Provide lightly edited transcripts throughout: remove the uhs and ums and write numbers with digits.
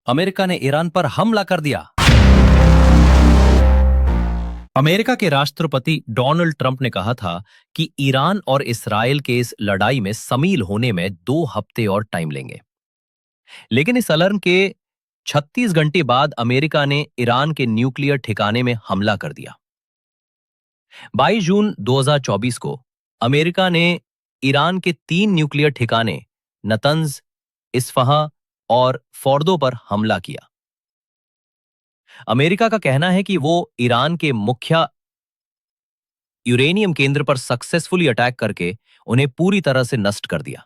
America ने Iran पर हमला कर दिया। अमेरिका के राष्ट्रपति डोनाल्ड ट्रंप ने कहा था कि ईरान और इसराइल के इस लड़ाई में शामिल होने में 2 हफ्ते और टाइम लेंगे। लेकिन इस अलार्म के 36 घंटे बाद अमेरिका ने ईरान के न्यूक्लियर ठिकाने में हमला कर दिया। 22 जून 2024 को अमेरिका ने ईरान के 3 न्यूक्लियर ठिकाने नतंज, इस्फहां और फोर्दो पर हमला किया। अमेरिका का कहना है कि वो ईरान के मुख्य यूरेनियम केंद्र पर सक्सेसफुली अटैक करके उन्हें पूरी तरह से नष्ट कर दिया।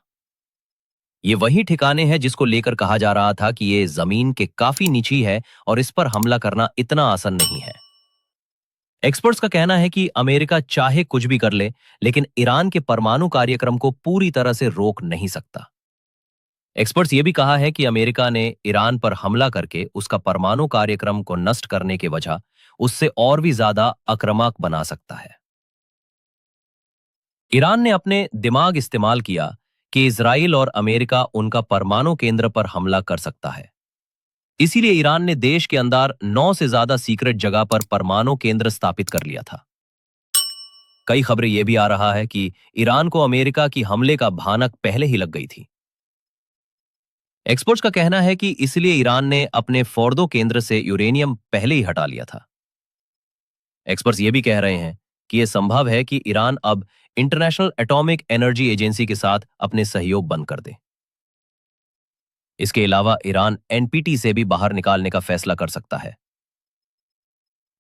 ये वही ठिकाने हैं जिसको लेकर कहा जा रहा था कि ये जमीन के काफी नीची है और इस पर हमला करना इतना आसान नहीं है। एक्सपर्ट्स का कहना है कि अमेरिका चाहे कुछ भी कर ले, लेकिन ईरान के परमाणु कार्यक्रम को पूरी तरह से रोक नहीं सकता। एक्सपर्ट्स ये भी कहा है कि अमेरिका ने ईरान पर हमला करके उसका परमाणु कार्यक्रम को नष्ट करने के वजह उससे और भी ज्यादा आक्रामक बना सकता है। ईरान ने अपने दिमाग इस्तेमाल किया कि इजराइल और अमेरिका उनका परमाणु केंद्र पर हमला कर सकता है। इसीलिए ईरान ने देश के अंदर 9 से ज्यादा सीक्रेट जगह पर परमाणु केंद्र स्थापित कर लिया था। कई खबरें यह भी आ रहा है कि ईरान को अमेरिका की हमले का भनक पहले ही लग गई थी। एक्सपर्ट्स का कहना है कि इसलिए ईरान ने अपने फोर्दो केंद्र से यूरेनियम पहले ही हटा लिया था। एक्सपर्ट्स ये भी कह रहे हैं कि यह संभव है कि ईरान अब इंटरनेशनल एटॉमिक एनर्जी एजेंसी के साथ अपने सहयोग बंद कर दे। इसके अलावा ईरान एनपीटी से भी बाहर निकालने का फैसला कर सकता है।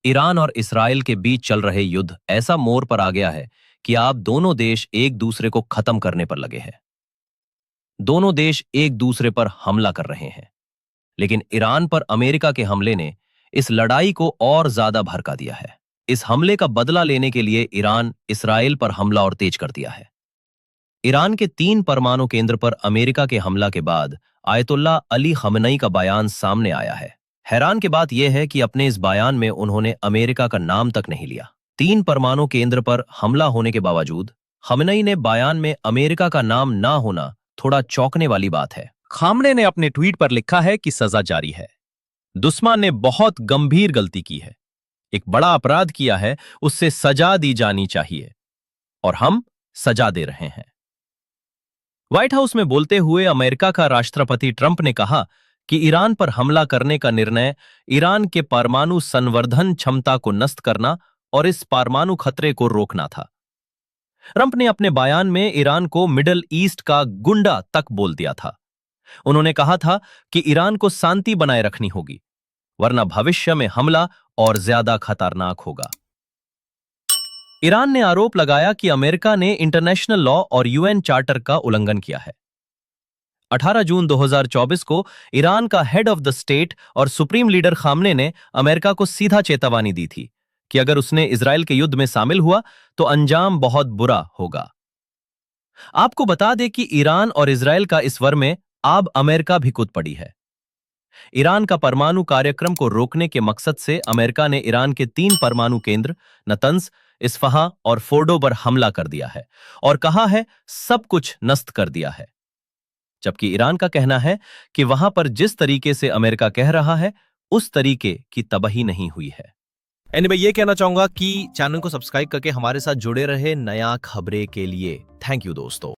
ईरान और इसराइल के बीच चल रहे युद्ध ऐसा मोड़ पर आ गया है कि अब दोनों देश एक दूसरे को खत्म करने पर लगे हैं। दोनों देश एक दूसरे पर हमला कर रहे हैं, लेकिन ईरान पर अमेरिका के हमले ने इस लड़ाई को और ज्यादा भड़का दिया है। इस हमले का बदला लेने के लिए ईरान इसराइल पर हमला और तेज कर दिया है। ईरान के 3 परमाणु केंद्र पर अमेरिका के हमला के बाद आयतुल्लाह अली खamenei का बयान सामने आया है। हैरान की बात यह है कि अपने इस बयान में उन्होंने अमेरिका का नाम तक नहीं लिया। 3 परमाणु केंद्र पर हमला होने के बावजूद खamenei ने बयान में अमेरिका का नाम ना होना थोड़ा चौंकने वाली बात है। खामने ने अपने ट्वीट पर लिखा है कि सजा जारी है। दुश्मन ने बहुत गंभीर गलती की है, एक बड़ा अपराध किया है, उससे सजा दी जानी चाहिए और हम सजा दे रहे हैं। व्हाइट हाउस में बोलते हुए अमेरिका का राष्ट्रपति ट्रंप ने कहा कि ईरान पर हमला करने का निर्णय ईरान के परमाणु संवर्धन क्षमता को नष्ट करना और इस परमाणु खतरे को रोकना था। ट्रंप ने अपने बयान में ईरान को मिडिल ईस्ट का गुंडा तक बोल दिया था। उन्होंने कहा था कि ईरान को शांति बनाए रखनी होगी, वरना भविष्य में हमला और ज्यादा खतरनाक होगा। ईरान ने आरोप लगाया कि अमेरिका ने इंटरनेशनल लॉ और यूएन चार्टर का उल्लंघन किया है। 18 जून 2024 को ईरान का हेड ऑफ द स्टेट और सुप्रीम लीडर खामने ने अमेरिका को सीधा चेतावनी दी थी कि अगर उसने इजराइल के युद्ध में शामिल हुआ तो अंजाम बहुत बुरा होगा। आपको बता दें कि ईरान और इजराइल का इस वार में अब अमेरिका भी कूद पड़ी है। ईरान का परमाणु कार्यक्रम को रोकने के मकसद से अमेरिका ने ईरान के 3 परमाणु केंद्र नतंज, इस्फहां और फोर्डो पर हमला कर दिया है और कहा है सब कुछ नष्ट कर दिया है। जबकि ईरान का कहना है कि वहां पर जिस तरीके से अमेरिका कह रहा है उस तरीके की तबाही नहीं हुई है। मैं ये कहना चाहूंगा कि चैनल को सब्सक्राइब करके हमारे साथ जुड़े रहे नया खबरें के लिए। थैंक यू दोस्तों।